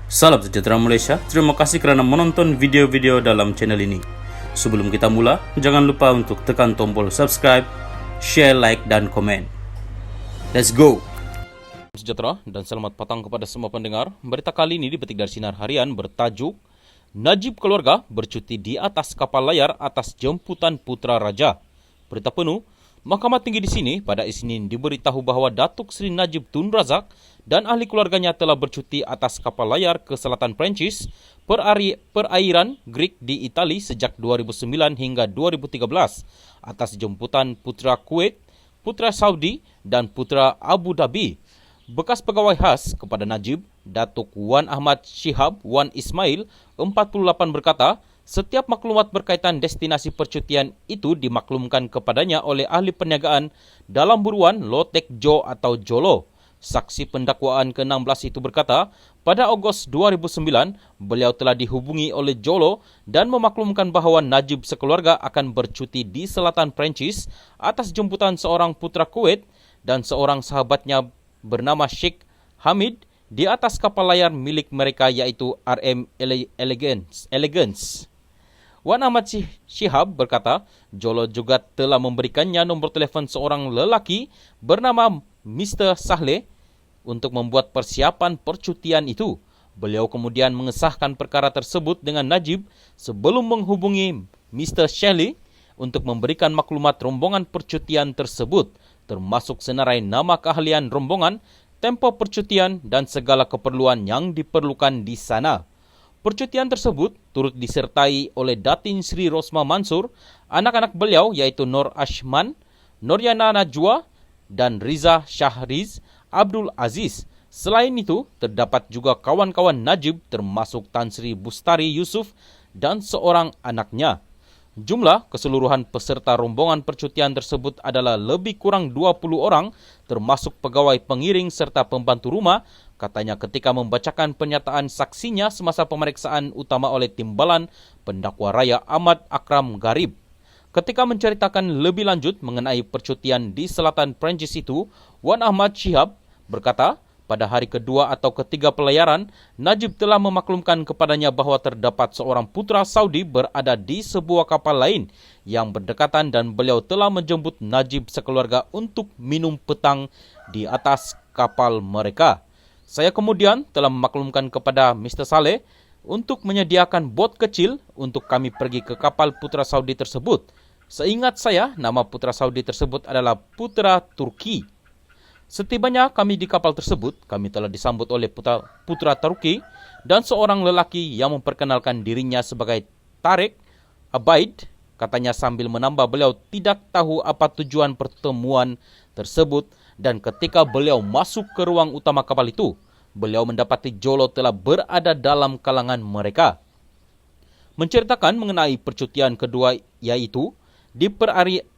Salam sejahtera Malaysia, terima kasih kerana menonton video-video dalam channel ini. Sebelum kita mula, jangan lupa untuk tekan tombol subscribe, share, like, dan komen. Let's go! Sejahtera dan selamat petang kepada semua pendengar. Berita kali ini dipetik dari Sinar Harian bertajuk Najib keluarga bercuti di atas kapal layar atas jemputan Putra Raja. Berita penuh, Mahkamah Tinggi di sini pada Isnin diberitahu bahawa Datuk Seri Najib Tun Razak dan ahli keluarganya telah bercuti atas kapal layar ke selatan Perancis, perairan Greek di Itali sejak 2009 hingga 2013 atas jemputan Putra Kuwait, Putra Saudi dan Putra Abu Dhabi. Bekas pegawai khas kepada Najib, Datuk Wan Ahmad Shihab Wan Ismail, 48 berkata, setiap maklumat berkaitan destinasi percutian itu dimaklumkan kepadanya oleh ahli perniagaan dalam buruan Lotek Jo atau Jolo. Saksi pendakwaan ke-16 itu berkata, pada Ogos 2009, beliau telah dihubungi oleh Jolo dan memaklumkan bahawa Najib sekeluarga akan bercuti di selatan Perancis atas jemputan seorang putra Kuwait dan seorang sahabatnya bernama Sheikh Hamid di atas kapal layar milik mereka iaitu RM Elegance. Wan Ahmad Shihab berkata, Jolo juga telah memberikannya nombor telefon seorang lelaki bernama Mr. Sahleh untuk membuat persiapan percutian itu. Beliau kemudian mengesahkan perkara tersebut dengan Najib sebelum menghubungi Mr. Sahleh untuk memberikan maklumat rombongan percutian tersebut, termasuk senarai nama keahlian rombongan, tempo percutian dan segala keperluan yang diperlukan di sana. Percutian tersebut turut disertai oleh Datin Sri Rosma Mansur, anak-anak beliau iaitu Nur Ashman, Noryana Najwa dan Riza Shahriz Abdul Aziz. Selain itu, terdapat juga kawan-kawan Najib termasuk Tan Sri Bustari Yusof dan seorang anaknya. Jumlah keseluruhan peserta rombongan percutian tersebut adalah lebih kurang 20 orang, termasuk pegawai pengiring serta pembantu rumah, katanya ketika membacakan pernyataan saksinya semasa pemeriksaan utama oleh Timbalan Pendakwa Raya Ahmad Akram Garib. Ketika menceritakan lebih lanjut mengenai percutian di selatan Perancis itu, Wan Ahmad Shihab berkata, pada hari kedua atau ketiga pelayaran, Najib telah memaklumkan kepadanya bahawa terdapat seorang putra Saudi berada di sebuah kapal lain yang berdekatan dan beliau telah menjemput Najib sekeluarga untuk minum petang di atas kapal mereka. Saya kemudian telah memaklumkan kepada Mr. Saleh untuk menyediakan bot kecil untuk kami pergi ke kapal putra Saudi tersebut. Seingat saya, nama putra Saudi tersebut adalah Putra Turki. Setibanya kami di kapal tersebut, kami telah disambut oleh putra Turki dan seorang lelaki yang memperkenalkan dirinya sebagai Tarek Abaid. Katanya sambil menambah beliau tidak tahu apa tujuan pertemuan tersebut dan ketika beliau masuk ke ruang utama kapal itu, beliau mendapati Jolo telah berada dalam kalangan mereka. Menceritakan mengenai percutian kedua iaitu di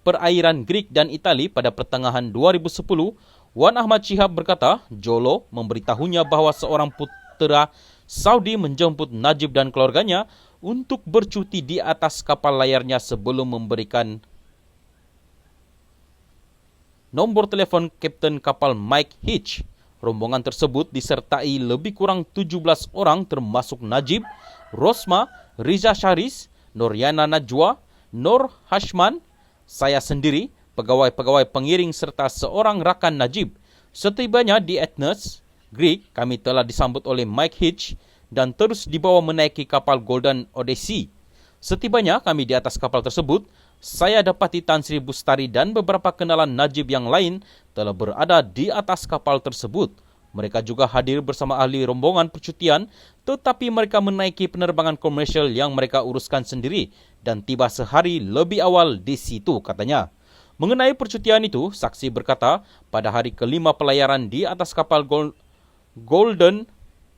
perairan Greek dan Itali pada pertengahan 2010, Wan Ahmad Shihab berkata, Jolo memberitahunya bahawa seorang putera Saudi menjemput Najib dan keluarganya untuk bercuti di atas kapal layarnya sebelum memberikan nombor telefon kapten kapal Mike Hitch. Rombongan tersebut disertai lebih kurang 17 orang termasuk Najib, Rosma, Riza Shahriz, Noryana Najwa, Nur Hashman, saya sendiri, pegawai-pegawai pengiring serta seorang rakan Najib. Setibanya di Athens, Greek, kami telah disambut oleh Mike Hitch dan terus dibawa menaiki kapal Golden Odyssey. Setibanya kami di atas kapal tersebut, saya dapati Tan Sri Bustari dan beberapa kenalan Najib yang lain telah berada di atas kapal tersebut. Mereka juga hadir bersama ahli rombongan percutian, tetapi mereka menaiki penerbangan komersial yang mereka uruskan sendiri dan tiba sehari lebih awal di situ, katanya. Mengenai percutian itu, saksi berkata, pada hari kelima pelayaran di atas kapal Golden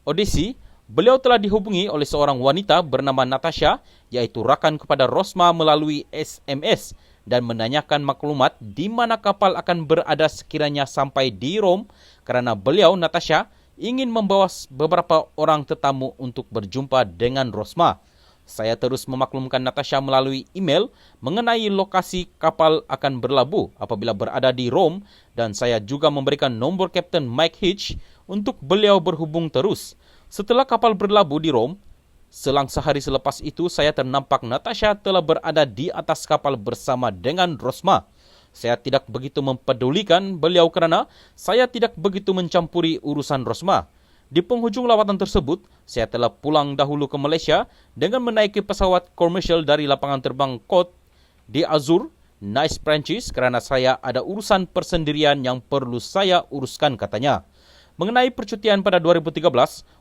Odyssey, beliau telah dihubungi oleh seorang wanita bernama Natasha, iaitu rakan kepada Rosma melalui SMS dan menanyakan maklumat di mana kapal akan berada sekiranya sampai di Rom kerana beliau, Natasha, ingin membawa beberapa orang tetamu untuk berjumpa dengan Rosma. Saya terus memaklumkan Natasha melalui email mengenai lokasi kapal akan berlabuh apabila berada di Rom dan saya juga memberikan nombor Kapten Mike Hitch untuk beliau berhubung terus. Setelah kapal berlabuh di Rom, selang sehari selepas itu saya ternampak Natasha telah berada di atas kapal bersama dengan Rosma. Saya tidak begitu mempedulikan beliau kerana saya tidak begitu mencampuri urusan Rosma. Di penghujung lawatan tersebut, saya telah pulang dahulu ke Malaysia dengan menaiki pesawat komersial dari lapangan terbang Côte d'Azur, Nice, Perancis kerana saya ada urusan persendirian yang perlu saya uruskan, katanya. Mengenai percutian pada 2013,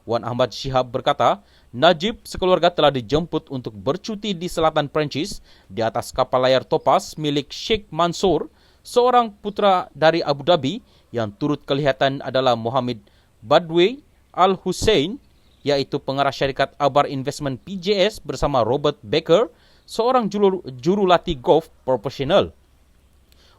Wan Ahmad Shihab berkata, Najib sekeluarga telah dijemput untuk bercuti di selatan Perancis di atas kapal layar Topaz milik Sheikh Mansour, seorang putra dari Abu Dhabi yang turut kelihatan adalah Mohammed Badwi Al-Hussein, iaitu pengarah syarikat Abar Investment PJS bersama Robert Baker, seorang jurulatih golf profesional.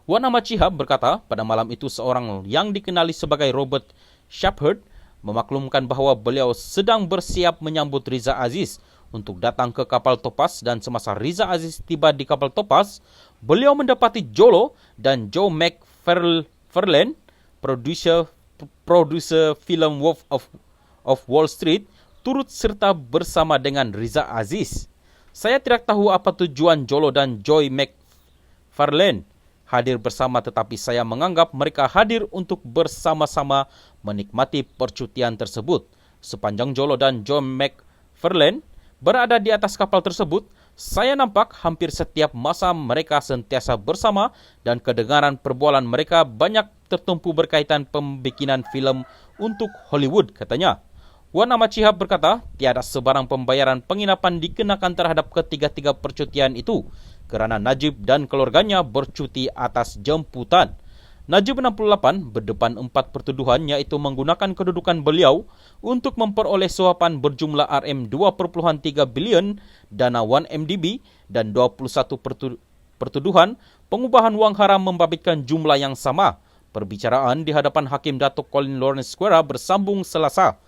Wan Ahmad Shihab berkata, pada malam itu seorang yang dikenali sebagai Robert Shepherd memaklumkan bahawa beliau sedang bersiap menyambut Riza Aziz untuk datang ke kapal Topaz, dan semasa Riza Aziz tiba di kapal Topaz, beliau mendapati Jolo dan Joe McFarlane, produser filem Wolf of Wall Street, turut serta bersama dengan Riza Aziz. Saya tidak tahu apa tujuan Jolo dan Joy McFarlane hadir bersama, tetapi saya menganggap mereka hadir untuk bersama-sama menikmati percutian tersebut. Sepanjang Jolo dan Joy McFarlane berada di atas kapal tersebut, saya nampak hampir setiap masa mereka sentiasa bersama dan kedengaran perbualan mereka banyak tertumpu berkaitan pembikinan filem untuk Hollywood, katanya. Wan Ahmad Shihab berkata, tiada sebarang pembayaran penginapan dikenakan terhadap ketiga-tiga percutian itu kerana Najib dan keluarganya bercuti atas jemputan. Najib 68 berdepan 4 pertuduhan, iaitu menggunakan kedudukan beliau untuk memperoleh suapan berjumlah RM2.3 bilion dana 1MDB dan 21 pertuduhan pengubahan wang haram membabitkan jumlah yang sama. Perbicaraan di hadapan Hakim Datuk Colin Lawrence Square bersambung Selasa.